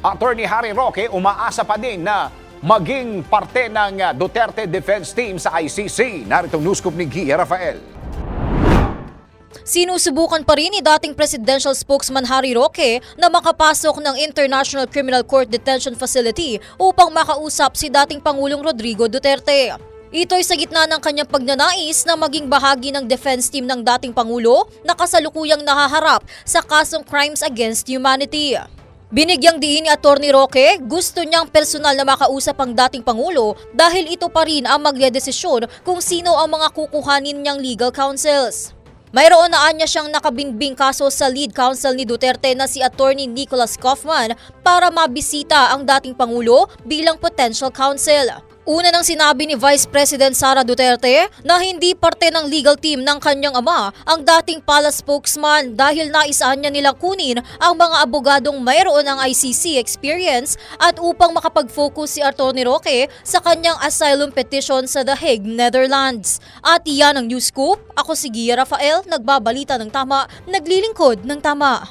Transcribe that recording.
Attorney Harry Roque umaasa pa din na maging parte ng Duterte Defense Team sa ICC. Narito ang news scoop ni Gia Rafael. Sinusubukan pa rin ni dating presidential spokesman Harry Roque na makapasok ng International Criminal Court Detention Facility upang makausap si dating Pangulong Rodrigo Duterte. Ito'y sa gitna ng kanyang pagnanais na maging bahagi ng defense team ng dating Pangulo na kasalukuyang nahaharap sa kasong crimes against humanity. Binigyang diin ni Attorney Roque, gusto niyang personal na makausap ang dating Pangulo dahil ito pa rin ang magdedesisyon kung sino ang mga kukuhanin niyang legal counsels. Mayroon na anya siyang nakabinbing kaso sa lead counsel ni Duterte na si Attorney Nicholas Kaufman para mabisita ang dating Pangulo bilang potential counsel. Una nang sinabi ni Vice President Sara Duterte na hindi parte ng legal team ng kanyang ama ang dating palace spokesman dahil naisahan niya nilang kunin ang mga abogadong mayroon ng ICC experience at upang makapag-focus si Attorney Roque sa kanyang asylum petition sa The Hague, Netherlands. At iyan ang news scoop. Ako si Gia Rafael, nagbabalita ng tama, naglilingkod ng tama.